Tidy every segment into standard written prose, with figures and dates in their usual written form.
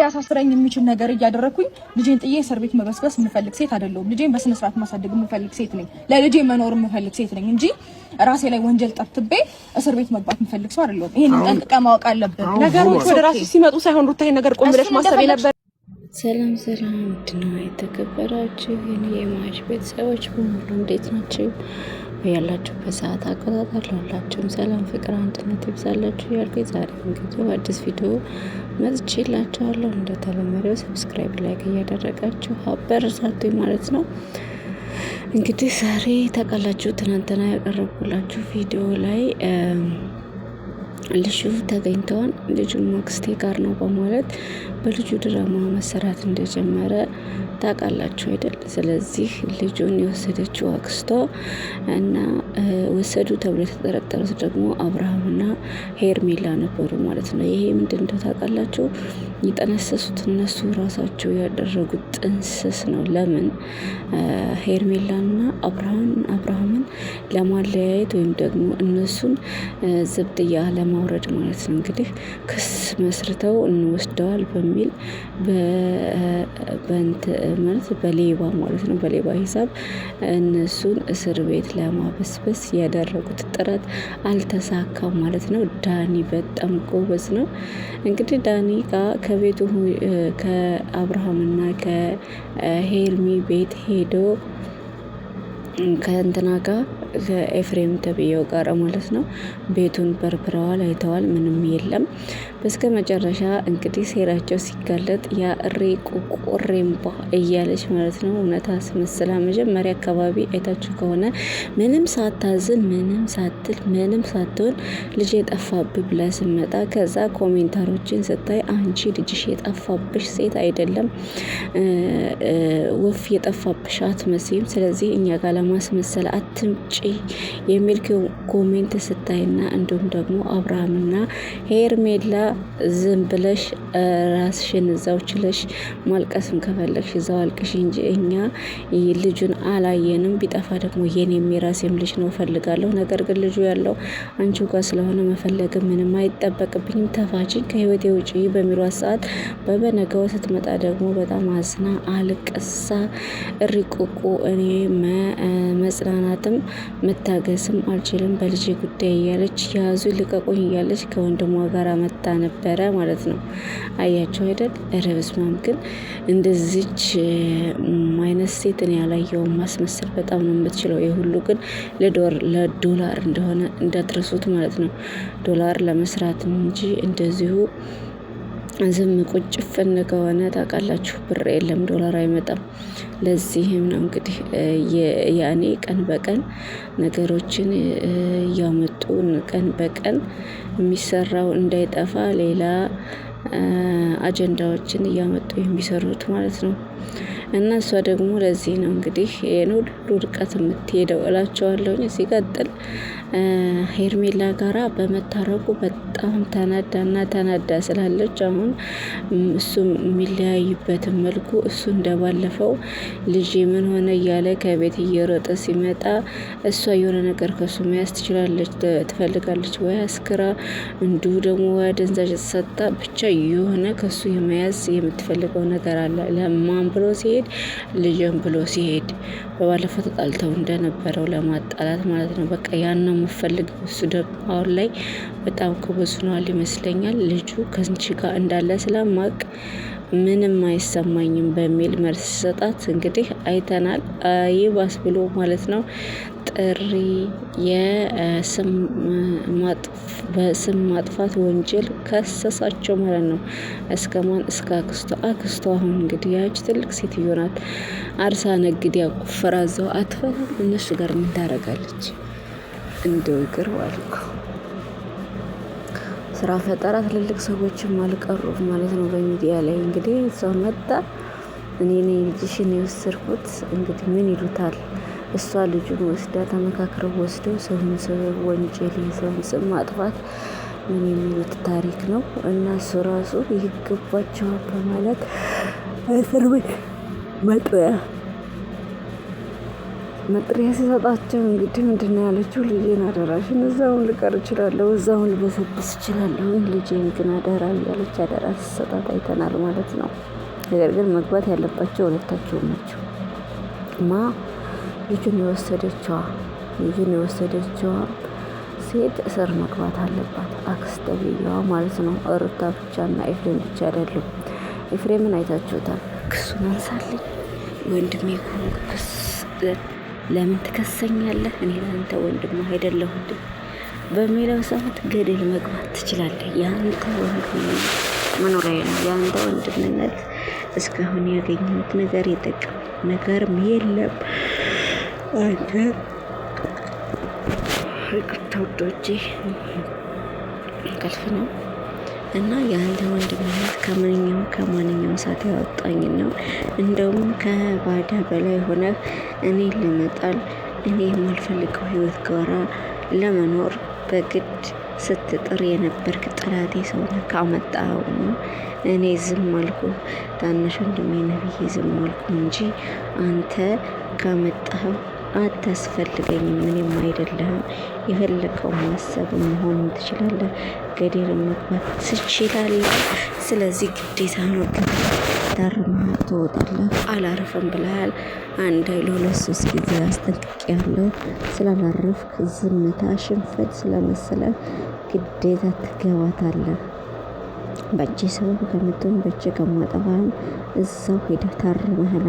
ያሳስረኝ የሚችል ነገር እያደረኩኝ ልጄን ጥዬ እስር ቤት መበስበስ የምፈልግ ሴት አይደለሁም። ልጄን በስነ ስርዓት ማሳደግ የምፈልግ ሴት ነኝ። ለልጄ መኖር የምፈልግ ሴት ነኝ እንጂ ራሴ ላይ ወንጀል ጠርትቤ እስር ቤት መግባት የምፈልግ ሰው አይደለሁም። ይሄንን ጠንቅቀህ ማወቅ አለብህ። ነገሮች ወደ ራስህ ሲመጡ ሳይሆን ሩታ ነገር ቆም ብለሽ ማሰብ የነበረ። ሰላም ሰላም፣ ውድና የተከበራችሁ የማሽ ቤተሰቦች በሙሉ እንዴት ናችሁ? ያላችሁበት ሰዓት አቆጣጠር ለሁላችሁም ሰላም፣ ፍቅር፣ አንድነት ይብዛላችሁ ያልኩኝ ዛሬ እንግዲህ አዲስ ቪዲዮ መጥቼላችኋለሁ። እንደተለመደው ሰብስክራይብ፣ ላይክ እያደረጋችሁ አበረታቱኝ ማለት ነው። እንግዲህ ዛሬ ታውቃላችሁ ትናንትና ያቀረብኩላችሁ ቪዲዮ ላይ ልጁ ተገኝተዋል። ልጁ አክስቴ ጋር ነው በማለት በልጁ ድራማ መሰራት እንደጀመረ ታውቃላችሁ አይደል? ስለዚህ ልጁን የወሰደችው አክስቷ እና ወሰዱ ተብሎ የተጠረጠሩት ደግሞ አብርሃምና ሄርሜላ ነበሩ ማለት ነው። ይሄ ምንድን ነው ታውቃላችሁ? የጠነሰሱት እነሱ ራሳቸው ያደረጉት ጥንስስ ነው። ለምን ሄርሜላና አብርሃምን ለማለያየት ወይም ደግሞ እነሱን ዝብጥያ ለማውረድ ማለት ነው። እንግዲህ ክስ መስርተው እንወስደዋል በሚል ማለት በሌባ ማለት ነው፣ በሌባ ሂሳብ እነሱን እስር ቤት ለማበስበስ ያደረጉት ጥረት አልተሳካም ማለት ነው። ዳኒ በጣም ጎበዝ ነው። እንግዲህ ዳኒ ጋር ከቤቱ ከአብርሃምና ከሄርሚ ቤት ሄዶ ከእንትና ጋር ከኤፍሬም ተብዬው ጋር ማለት ነው ቤቱን በርብረዋል፣ አይተዋል፣ ምንም የለም። በስከ መጨረሻ እንግዲህ ሴራቸው ሲጋለጥ ያ ቁቁሬምባ እያለች ማለት ነው እውነት አስመስላ መጀመሪያ አካባቢ አይታችሁ ከሆነ ምንም ሳታዝን ምንም ሳትል ምንም ሳትሆን ልጅ የጠፋብህ ብላ ስመጣ ከዛ ኮሜንታሮችን ስታይ አንቺ ልጅሽ የጠፋብሽ ሴት አይደለም፣ ወፍ የጠፋብሽ አትመስይም፣ ስለዚህ እኛ ጋር ለማስመሰል አትምጪ የሚል ኮሜንት ስታይና እንዲሁም ደግሞ አብርሃምና ሄርሜላ ዝም ብለሽ ራስሽን እዛው ችለሽ ማልቀስም ከፈለግሽ እዛው አልቅሽ እንጂ እኛ ልጁን አላየንም። ቢጠፋ ደግሞ የኔም የራሴም ልጅ ነው ፈልጋለሁ። ነገር ግን ልጁ ያለው አንቺው ጋር ስለሆነ መፈለግ ምንም አይጠበቅብኝም፣ ተፋችኝ፣ ከህይወቴ ውጪ በሚሏት ሰዓት በበነጋው ስትመጣ ደግሞ በጣም አዝና አልቅሳ እሪቁቁ እኔ መጽናናትም መታገስም አልችልም በልጄ ጉዳይ እያለች ያዙ ልቀቁኝ እያለች ከወንድሟ ጋር መታ ነበረ ማለት ነው። አያቸው አይደል? ረብስማም ግን እንደዚች አይነት ሴት እኔ ያላየውም። ማስመሰል በጣም ነው የምትችለው። የሁሉ ግን ለዶላር እንደሆነ እንዳትረሱት ማለት ነው። ዶላር ለመስራት እንጂ እንደዚሁ ዝም ቁጭ ፍን ከሆነ ታውቃላችሁ ብር የለም ዶላር አይመጣም። ለዚህም ነው እንግዲህ ያኔ ቀን በቀን ነገሮችን እያመጡ ቀን በቀን የሚሰራው እንዳይጠፋ ሌላ አጀንዳዎችን እያመጡ የሚሰሩት ማለት ነው። እና እሷ ደግሞ ለዚህ ነው እንግዲህ ይሄን ሁሉ ርቀት የምትሄደው እላቸዋለሁኝ። ሲቀጥል ሄርሜላ ጋራ በመታረቁ በጣም ተናዳ ስላለች አሁን እሱ የሚለያይበትን መልኩ እሱ እንደባለፈው ልጅ ምን ሆነ እያለ ከቤት እየሮጠ ሲመጣ እሷ የሆነ ነገር ከሱ መያዝ ትፈልጋለች፣ ወይ አስክራ እንዲሁ ደግሞ ወይ አደንዛዥ ሰጣ፣ ብቻ የሆነ ከሱ የመያዝ የምትፈልገው ነገር አለ። ለማን ብሎ ሲሄድ ልጅን ብሎ ሲሄድ በባለፈው ተጣልተው እንደነበረው ለማጣላት ማለት ነው። በቃ ያን ነው የምፈልግ። እሱ ደግሞ አሁን ላይ በጣም ጎበዝ ሆኗል ይመስለኛል። ልጁ ከንቺ ጋር እንዳለ ስለማቅ ምንም አይሰማኝም በሚል መልስ ሰጣት። እንግዲህ አይተናል። ይባስ ብሎ ማለት ነው ጥሪ በስም ማጥፋት ወንጀል ከሰሳቸው ማለት ነው። እስከማን እስከ አክስቷ አሁን እንግዲህ ያች ትልቅ ሴትዮ ናት። አርሳ ነግድ ያቆፈራ እዛው አትፈራም። እነሱ ጋር ምን ታደርጋለች? እንደው ይቅር አልኩ። ስራ ፈጠራ ትልልቅ ሰዎችም አልቀሩም ማለት ነው በሚዲያ ላይ። እንግዲህ እዛው መጣ እኔ ነኝ ልጅሽን የወሰድኩት። እንግዲህ ምን ይሉታል? እሷ ልጁን ወስዳ ተመካክረው ወስደው ሰውን ወንጀል የሰውን ስም ማጥፋት ምን የሚሉት ታሪክ ነው። እና እሱ ራሱ ይገባቸዋል በማለት እስር ቤት መጥያ መጥሪያ ሲሰጣቸው እንግዲህ ምንድን ነው ያለችው? ልጄን አደራሽን እዛውን ልቀር እችላለሁ፣ እዛውን ልበሰብስ እችላለሁ፣ ልጄን ግን አደራ እያለች አደራ ሲሰጣት አይተናል ማለት ነው። ነገር ግን መግባት ያለባቸው ሁለታቸውም ናቸው። ልጁን የወሰደችዋ ሴት እስር መግባት አለባት፣ አክስት ተብዬዋ ማለት ነው። ሩታ ብቻና ኤፍሬም ብቻ አይደሉም። ኤፍሬምን አይታችሁታል። ክሱን አንሳልኝ ወንድሜ ክስ ለምን ትከሰኛለህ? እኔ ለአንተ ወንድም አይደለሁም በሚለው ሰዓት ገደል መግባት ትችላለህ። የአንተ ወንድም መኖሪያ ነው። የአንተ ወንድምነት እስካሁን ያገኘሁት ነገር የጠቀም ነገርም የለም። አንተ ተወዶቼ እንቅልፍ ነው እና የአንተ ወንድምነት ከማንኛውም ሰዓት ያወጣኝ ነው። እንደውም ከባዳ በላይ ሆነ እኔ ለመጣል እኔ የማልፈልገው ህይወት ጋራ ለመኖር በግድ ስትጥር የነበርክ ጠላቴ ሰውነ ካመጣው እኔ ዝም አልኩ። ታናሽ ወንድሜ ነብዬ ዝም አልኩ እንጂ አንተ ካመጣኸው አታስፈልገኝም፣ ምንም አይደለህም። የፈለከው ማሰብ መሆን ትችላለህ፣ ገደል መግባት ትችላለህ። ስለዚህ ግዴታ ነው ታርመህ ትወጣለህ። አላረፈም ብለሃል። አንድ አይሎ ለሶስት ጊዜ አስጠንቅቄያለሁ። ስላላረፍክ ዝምታ ሽንፈት ስለመሰለ ግዴታ ትገባታለህ። በእጄ ሰበብ ከምትሆን በእጄ ከማጠፋህም እዛው ሄደህ ታርመህና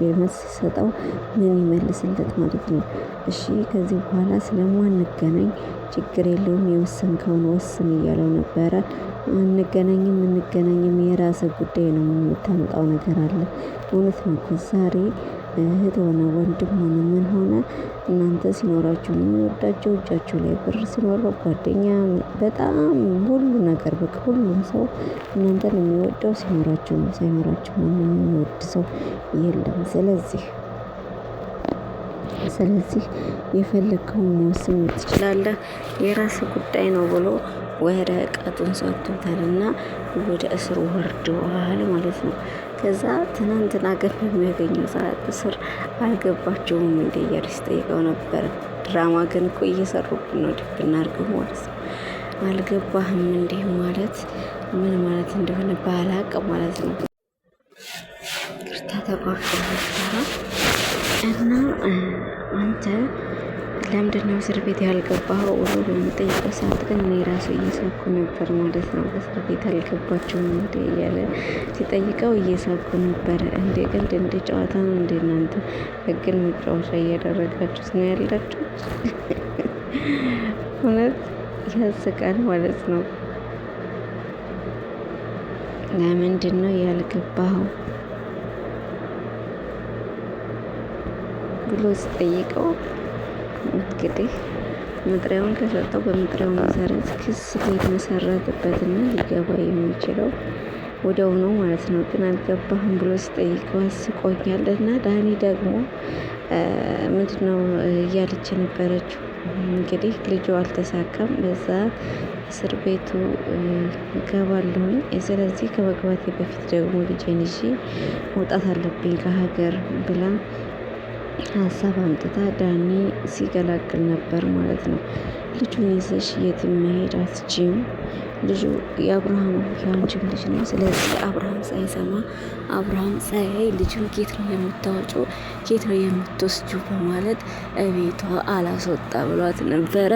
የመሰጠው ምን ይመልስለት ማለት ነው። እሺ ከዚህ በኋላ ስለማንገናኝ ችግር የለውም፣ የወሰንከውን ወስን እያለው ነበረ። እንገናኝም የራስ ጉዳይ ነው፣ የምታመጣው ነገር አለ። እውነት ነው እኮ ዛሬ እህት ሆነ ወንድም ሆነ ምን ሆነ እናንተ ሲኖራችሁ የሚወዳቸው እጃችሁ ላይ ብር ሲኖረው ጓደኛ በጣም ሁሉ ነገር በቃ ሁሉም ሰው እናንተን የሚወደው ሲኖራችሁ ነው። ሳይኖራችሁ ማንም የሚወድ ሰው የለም። ስለዚህ የፈለግከውን መወሰን ትችላለህ፣ የራስ ጉዳይ ነው ብሎ ወረቀቱን ሰጥቶታልና ወደ እስር ወርደዋል ማለት ነው። ከዛ ትናንትና ግን በሚያገኘው ሰዓት እስር አልገባቸውም እንደ እያለች ጠይቀው ነበረ። ድራማ ግን እኮ እየሰሩብን ነው፣ ድብ እናድርገው ማለት ነው። አልገባህም እንዲህ ማለት ምን ማለት እንደሆነ ባላቅ ማለት ነው። ቅርታ ተቋርጦ እና አንተ ለምንድነው እስር ቤት ያልገባኸው ብሎ በሚጠይቀው ሰዓት ግን እኔ ራሱ እየሳኩ ነበር ማለት ነው። እስር ቤት አልገባችሁም እንዴ እያለ ሲጠይቀው እየሳኩ ነበር። እንዴ ቀልድ እንደ ጨዋታ ነው እንዴ እናንተ ህግን መጫወቻ እያደረጋችሁት ነው ያላችሁ? እውነት ያስቃል ማለት ነው። ለምንድን ነው ያልገባኸው ብሎ ሲጠይቀው እንግዲህ መጥሪያውን ከሰጠው በመጥሪያው መሰረት ክስ ሊመሰረትበትና ሊገባ የሚችለው ወዲያው ነው ማለት ነው። ግን አልገባህም ብሎ ሲጠይቀው አስቆኛል። እና ዳኒ ደግሞ ምንድነው እያለች የነበረችው? እንግዲህ ልጁ አልተሳካም፣ በዛ እስር ቤቱ እገባለሁኝ። ስለዚህ ከመግባቴ በፊት ደግሞ ልጄን ይዤ መውጣት አለብኝ ከሀገር ብላ ሀሳብ አምጥታ ዳኒ ሲገላግል ነበር ማለት ነው። ልጁን ይዘሽ የትም መሄድ አትችይም፣ ልጁ የአብርሃም የአንቺም ልጅ ነው። ስለዚህ አብርሃም ሳይሰማ አብርሃም ሳያይ ልጁን ኬት ነው የምታወጪው፣ ኬት ነው የምትወስጂው በማለት እቤቷ አላስወጣ ብሏት ነበረ።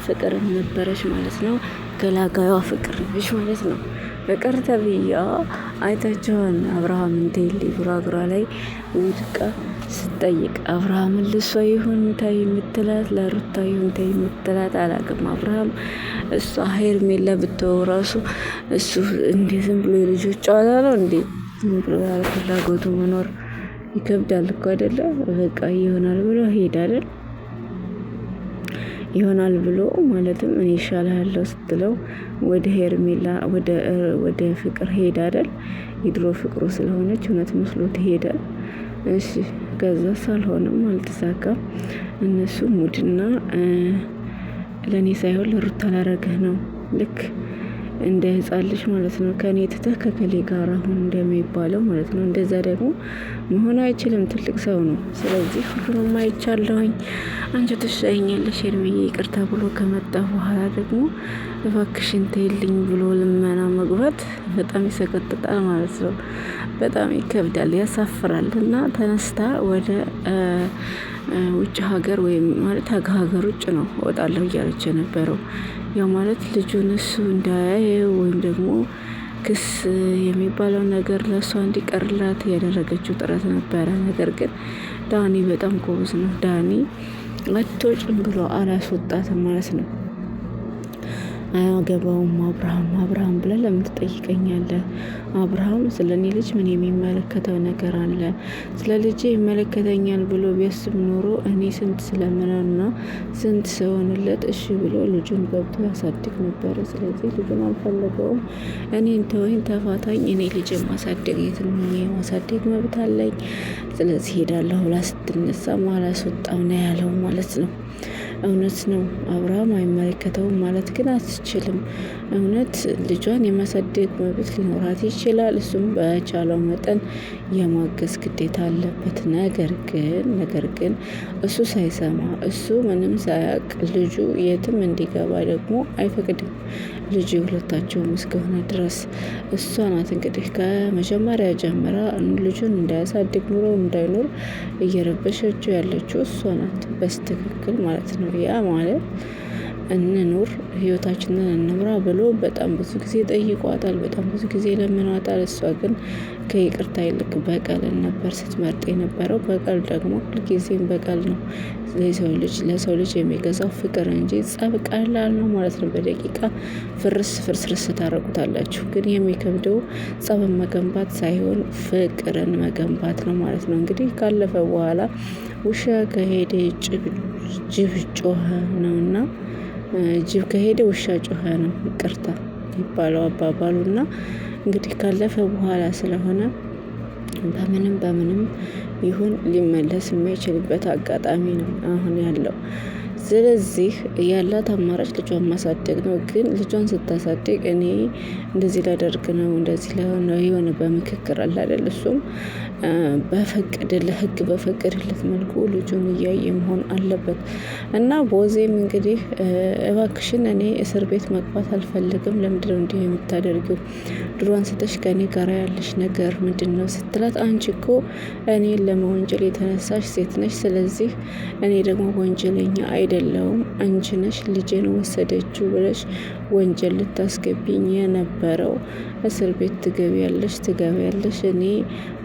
ፍቅርም ነበረች ማለት ነው። ገላጋዩዋ ፍቅር ነች ማለት ነው። ፍቅር ተብያ አይታቸውን አብርሃምን ቴሌ ጉራጉራ ላይ ውድቃ ስጠይቅ አብርሃምን ልሷ ይሁን ታይ የምትላት ለሩታ ይሁን ታይ የምትላት አላውቅም። አብርሃም እሷ ሄርሜላ ብትወው ራሱ እሱ እንዴ ዝም ብሎ የልጆች ጨዋታ ነው እንዴ? ዝም ብሎ ያለ ፍላጎቱ መኖር ይከብዳል እኮ አይደለ? በቃ ይሆናል ብሎ ሄድ አይደል? ይሆናል ብሎ ማለትም እኔ ይሻልሃለሁ ስትለው ወደ ሄርሜላ ወደ ፍቅር ሄድ አይደል? የድሮ ፍቅሩ ስለሆነች እውነት መስሎት ሄደ። እሺ ከዛስ አልሆነም፣ አልተሳካም። እነሱ ሙድና ለእኔ ሳይሆን ለሩታ ላረገህ ነው ልክ እንደ ህፃን ልጅ ማለት ነው። ከኔ ትተህ ከከሌ ጋር አሁን እንደሚባለው ማለት ነው። እንደዛ ደግሞ መሆን አይችልም። ትልቅ ሰው ነው። ስለዚህ ሁሉንም አይቻለሁኝ። አንቺ ትሻይኛለሽ ሄርሜዬ ይቅርታ ብሎ ከመጣ በኋላ ደግሞ እባክሽን ተይልኝ ብሎ ልመና መግባት በጣም ይሰቀጥጣል ማለት ነው። በጣም ይከብዳል፣ ያሳፍራል። እና ተነስታ ወደ ውጭ ሀገር ወይም ማለት ሀገር ውጭ ነው እወጣለሁ እያለች የነበረው ያው ማለት ልጁን እሱ እንዳያየው ወይም ደግሞ ክስ የሚባለው ነገር ለእሷ እንዲቀርላት ያደረገችው ጥረት ነበረ። ነገር ግን ዳኒ በጣም ጎበዝ ነው። ዳኒ አትወጭም ብሎ አላስወጣትም ማለት ነው። አያገባውም አብርሃም ብለህ ለምን ትጠይቀኛለህ? አብርሃም ስለ እኔ ልጅ ምን የሚመለከተው ነገር አለ? ስለ ልጄ ይመለከተኛል ብሎ ቢያስብ ኖሮ እኔ ስንት ስለምነውና ስንት ሰውንለት እሺ ብሎ ልጁን ገብቶ ያሳድግ ነበረ። ስለዚህ ልጁን አልፈለገውም። እኔን ተወኝ፣ ተፋታኝ፣ እኔ ልጅ ማሳደግ የትም ማሳደግ መብት አለኝ። ስለዚህ ሄዳለሁ ብላ ስትነሳ አላስወጣም ነው ያለው ማለት ነው። እውነት ነው። አብርሃም አይመለከተውም ማለት ግን አትችልም። እውነት ልጇን የማሳደግ መብት ሊኖራት ይችላል። እሱም በቻለው መጠን የማገዝ ግዴታ አለበት። ነገር ግን እሱ ሳይሰማ እሱ ምንም ሳያውቅ ልጁ የትም እንዲገባ ደግሞ አይፈቅድም። ልጁ ሁለታቸውም እስከሆነ ድረስ እሷ ናት እንግዲህ ከመጀመሪያ ጀምራ ልጁን እንዳያሳድግ ኑሮ እንዳይኖር እየረበሸችው ያለችው እሷ ናት በስትክክል ማለት ነው። ያ ማለት እንኑር ህይወታችንን እንምራ ብሎ በጣም ብዙ ጊዜ ጠይቋታል። በጣም ብዙ ጊዜ ለምኗታል። እሷ ግን ከይቅርታ ይልቅ በቀልን ነበር ስትመርጥ የነበረው። በቀል ደግሞ ሁልጊዜም በቀል ነው። ለሰው ልጅ የሚገዛው ፍቅር እንጂ ጸብ ቀላል ነው ማለት ነው። በደቂቃ ፍርስርስ ታረጉታላችሁ። ግን የሚከብደው ጸብን መገንባት ሳይሆን ፍቅርን መገንባት ነው ማለት ነው። እንግዲህ ካለፈ በኋላ ውሻ ከሄደ ጅብ ጮኸ ነውና ጅብ ከሄደ ውሻ ጮኸ ነው ይቅርታ ይባለው አባባሉና እንግዲህ ካለፈ በኋላ ስለሆነ በምንም ይሁን ሊመለስ የማይችልበት አጋጣሚ ነው አሁን ያለው። ስለዚህ ያላት አማራጭ ልጇን ማሳደግ ነው። ግን ልጇን ስታሳድግ እኔ እንደዚህ ላደርግ ነው እንደዚህ ላይሆን ነው የሆነ በምክክር አለ አይደል? እሱም ህግ በፈቀደለት መልኩ ልጁን እያየ መሆን አለበት። እና ቦዜም እንግዲህ እባክሽን እኔ እስር ቤት መግባት አልፈልግም፣ ለምንድነው እንዲህ የምታደርጊው? ድሮ አንስተሽ ከእኔ ጋር ያለሽ ነገር ምንድን ነው ስትላት፣ አንቺ እኮ እኔን ለመወንጀል የተነሳሽ ሴት ነሽ። ስለዚህ እኔ ደግሞ ወንጀለኛ አይደለሁም፣ አንቺ ነሽ ልጄን ወሰደችው ብለሽ ወንጀል ልታስገቢኝ የነበረው። እስር ቤት ትገቢያለሽ። እኔ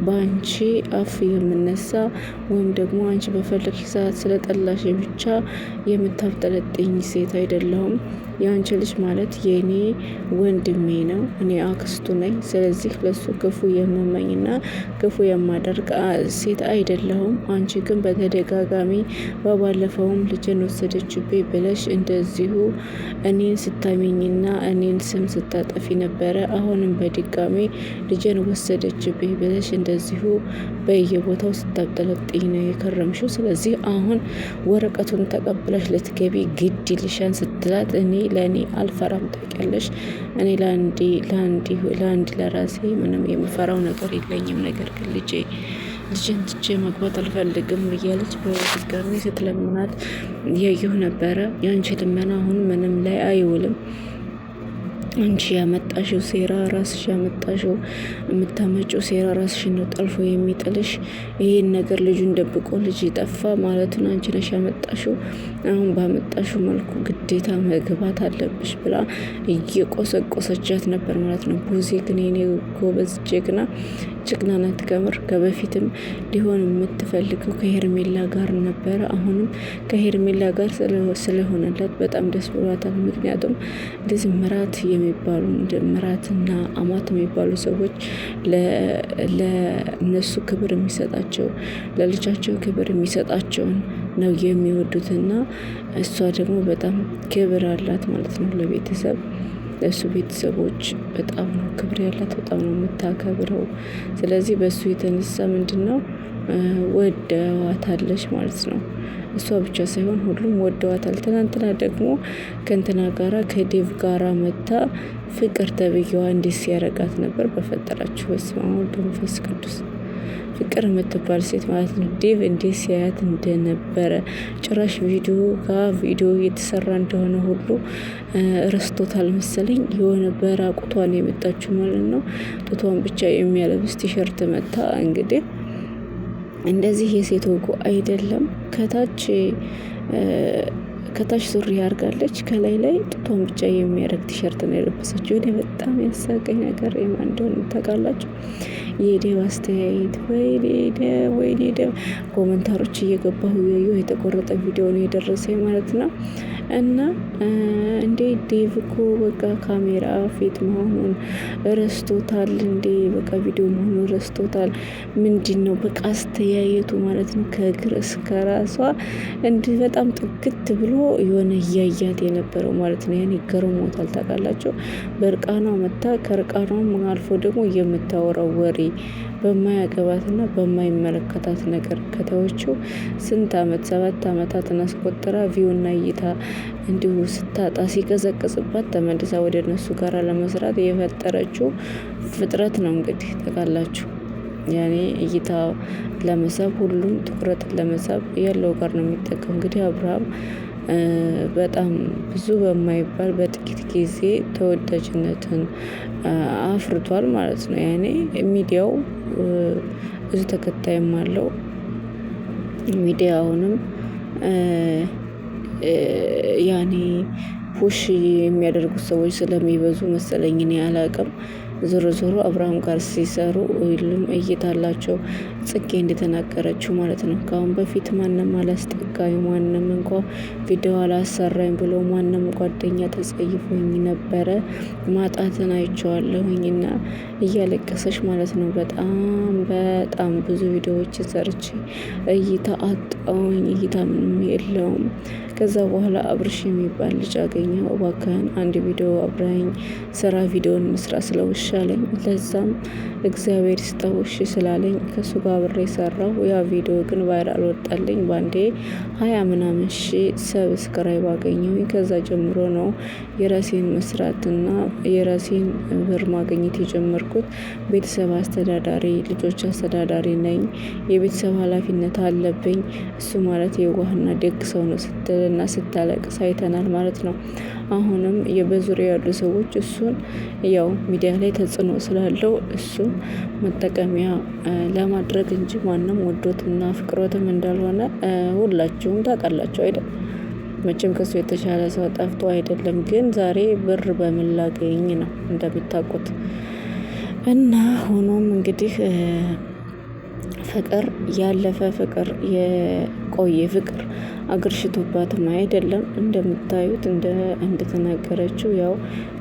በአንቺ አፍ የምነሳ ወይም ደግሞ አንቺ በፈለግሽ ሰዓት ስለጠላሽ ብቻ የምታብጠለጥኝ ሴት አይደለሁም። የአንቺ ልጅ ማለት የእኔ ወንድሜ ነው። እኔ አክስቱ ነኝ። ስለዚህ ለሱ ክፉ የምመኝና ክፉ የማደርግ ሴት አይደለሁም። አንቺ ግን በተደጋጋሚ በባለፈውም ልጅን ወሰደችብኝ ብለሽ እንደዚሁ እኔን ስታሚኝና እኔን ስም ስታጠፊ ነበረ። አሁንም በድጋሚ ልጅን ወሰደችብኝ ብለሽ እንደዚሁ በየቦታው ስታብጠለጥኝ ነው የከረምሽው። ስለዚህ አሁን ወረቀቱን ተቀብለሽ ልትገቢ ግድ ይልሻን ስትላት ለእኔ አልፈራም ታውቂያለሽ። እኔ ለአንድ ለራሴ ምንም የምፈራው ነገር የለኝም። ነገር ግን ልጅን ትቼ መግባት አልፈልግም እያለች በድጋሚ ስትለምናት እያየሁ ነበረ። የአንቺ ልመና አሁን ምንም ላይ አይውልም። አንቺ ያመጣሽው ሴራ ራስሽ ያመጣሽው የምታመጪው ሴራ ራስሽን ነው ጠልፎ የሚጥልሽ። ይሄን ነገር ልጁን ደብቆ ልጅ ጠፋ ማለቱን አንቺ ነሽ ያመጣሽው። አሁን ባመጣሽው መልኩ ግዴታ መግባት አለብሽ ብላ እየቆሰቆሰቻት ነበር ማለት ነው። ቡዜ ግን የኔ ጎበዝ ጀግና ናት። ከምር ከበፊትም ሊሆን የምትፈልገው ከሄርሜላ ጋር ነበረ። አሁንም ከሄርሜላ ጋር ስለሆነላት በጣም ደስ ብሏታል። ምክንያቱም እንደዚህ ምራትና አማት የሚባሉ ሰዎች ለነሱ ክብር የሚሰጣቸው ለልጃቸው ክብር የሚሰጣቸውን ነው የሚወዱትና እሷ ደግሞ በጣም ክብር አላት ማለት ነው ለቤተሰብ ለእሱ ቤተሰቦች በጣም ነው ክብር ያላት፣ በጣም ነው የምታከብረው። ስለዚህ በእሱ የተነሳ ምንድነው ወደዋታለች ማለት ነው። እሷ ብቻ ሳይሆን ሁሉም ወደዋታል። ትናንትና ደግሞ ከእንትና ጋራ ከዴቭ ጋራ መታ ፍቅር ተብዬዋ እንዴት ሲያረጋት ነበር። በፈጠራችሁ በስመ አብ ወወልድ ወመንፈስ ቅዱስ ፍቅር የምትባል ሴት ማለት ነው። ዴቭ እንዴት ሲያያት እንደነበረ ጭራሽ ቪዲዮ እየተሰራ እንደሆነ ሁሉ ረስቶታል መሰለኝ። የሆነ በራቁቷን የመጣችው ማለት ነው። ጡቷን ብቻ የሚያለብስ ቲሸርት መታ። እንግዲህ እንደዚህ የሴት ወጉ አይደለም። ከታች ሱሪ ያርጋለች፣ ከላይ ላይ ጡቷን ብቻ የሚያደርግ ቲሸርት ነው የለበሰችው። እኔ በጣም ያሳቀኝ ነገር የማን እንደሆነ ታውቃላችሁ? የዴቭ አስተያየት ወይኔ ዴቭ ኮመንታሮች እየገባሁ ያየሁ የተቆረጠ ቪዲዮ ነው የደረሰኝ ማለት ነው። እና እንዴ ዴቭ እኮ በቃ ካሜራ ፊት መሆኑን ረስቶታል። እንዴ በቃ ቪዲዮ መሆኑን ረስቶታል። ምንድን ነው በቃ አስተያየቱ ማለት ነው ከእግር እስከ ራሷ እንዲህ በጣም ጥግት ብሎ የሆነ እያያት የነበረው ማለት ነው። ያኔ ገርሞታል ታውቃላችሁ። በእርቃኗ መታ ከእርቃኗም አልፎ ደግሞ የምታወራው ወሬ በማያገባትና በማይመለከታት ነገር ከተወችው ስንት አመት 7 አመታትን አስቆጠራ ቪውና እይታ እንዲሁ ስታጣ ሲቀዘቅዝባት ተመልሳ ወደ እነሱ ጋር ለመስራት የፈጠረችው ፍጥረት ነው። እንግዲህ ታውቃላችሁ ያኔ እይታ ለመሳብ ሁሉም ትኩረትን ለመሳብ ያለው ጋር ነው የሚጠቀም። እንግዲህ አብርሃም በጣም ብዙ በማይባል በጥቂት ጊዜ ተወዳጅነትን አፍርቷል ማለት ነው። ያኔ ሚዲያው ብዙ ተከታይም አለው። ሚዲያውንም ያኔ ፑሽ የሚያደርጉት ሰዎች ስለሚበዙ መሰለኝ እኔ አላቅም። ዞሮ ዞሮ አብርሃም ጋር ሲሰሩ ሁሉም እይታ አላቸው። ጽጌ እንደተናገረችው ማለት ነው። ከአሁን በፊት ማንም አላስጠጋኝ፣ ማንም እንኳ ቪዲዮ አላሰራኝ ብሎ ማንም ጓደኛ ተጸይፎኝ ነበረ። ማጣትን አይቼዋለሁኝና እያለቀሰች ማለት ነው። በጣም ብዙ ቪዲዮዎች ሰርቼ እይታ አጣሁኝ፣ እይታ ምንም የለውም። ከዛ በኋላ አብርሽ የሚባል ልጅ አገኘው። እባክህን አንድ ቪዲዮ አብረኸኝ ስራ፣ ቪዲዮን መስራ ስለውሻለኝ፣ ለዛም እግዚአብሔር ይስጠውሽ ስላለኝ ከሱ ጋር አብሬ ሰራው። ያ ቪዲዮ ግን ቫይራል ወጣልኝ። ባንዴ 20 ምናምን ሺህ ሰብስክራይብ አገኘሁኝ። ከዛ ጀምሮ ነው የራሴን መስራትና የራሴን ብር ማግኘት የጀመርኩት። ቤተሰብ አስተዳዳሪ፣ ልጆች አስተዳዳሪ ነኝ። የቤተሰብ ኃላፊነት አለብኝ። እሱ ማለት የዋህና ደግ ሰው ነው ስትልና ስታለቅስ አይተናል ማለት ነው። አሁንም በዙሪያ ያሉ ሰዎች እሱን ያው ሚዲያ ላይ ተጽዕኖ ስላለው እሱን መጠቀሚያ ለማድረግ እንጂ ማንም ወዶትና ፍቅሮትም እንዳልሆነ ሁላችሁም ታውቃላችሁ አይደል? መቼም ከሱ የተሻለ ሰው ጠፍቶ አይደለም። ግን ዛሬ ብር በምን ላገኝ ነው እንደምታውቁት። እና ሆኖም እንግዲህ ፍቅር ያለፈ ፍቅር የቆየ ፍቅር አገርሽቶባትም አይደለም። እንደምታዩት እንደተናገረችው ያው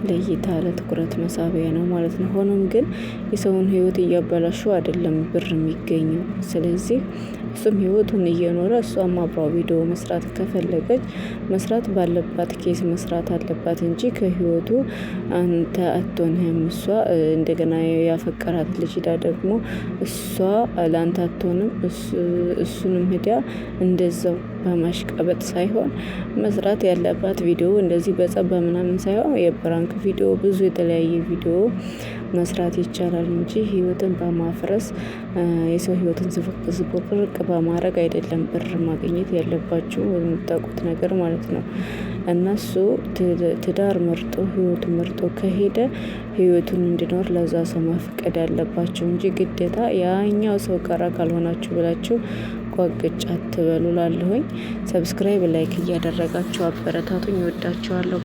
ለእይታ ለትኩረት መሳቢያ ነው ማለት ነው። ሆኖም ግን የሰውን ሕይወት እያበላሹ አይደለም ብር የሚገኘው። ስለዚህ እሱም ሕይወቱን እየኖረ እሷም አብራው ቪዲዮ መስራት ከፈለገች መስራት ባለባት ኬስ መስራት አለባት እንጂ ከሕይወቱ አንተ አትሆንህም። እሷ እንደገና ያፈቀራት ልጅ ሂዳ ደግሞ እሷ ለአንተ አትሆንም እሱንም ሂዳ እንደዛው በማሽቀበጥ ሳይሆን መስራት ያለባት ቪዲዮ እንደዚህ በጸብ ምናምን ሳይሆን የፕራንክ ቪዲዮ፣ ብዙ የተለያየ ቪዲዮ መስራት ይቻላል እንጂ ህይወትን በማፍረስ የሰው ህይወትን ዝብርቅ በማድረግ አይደለም ብር ማግኘት ያለባችሁ የምታውቁት ነገር ማለት ነው። እነሱ ትዳር መርጦ ህይወት መርጦ ከሄደ ህይወቱን እንዲኖር ለዛ ሰው መፍቀድ ያለባቸው እንጂ ግዴታ ያኛው ሰው ጋር ካልሆናችሁ ብላችሁ ጓግጭ አትበሉ። ላለሁኝ ሰብስክራይብ ላይክ እያደረጋችሁ አበረታቱኝ። እወዳችኋለሁ።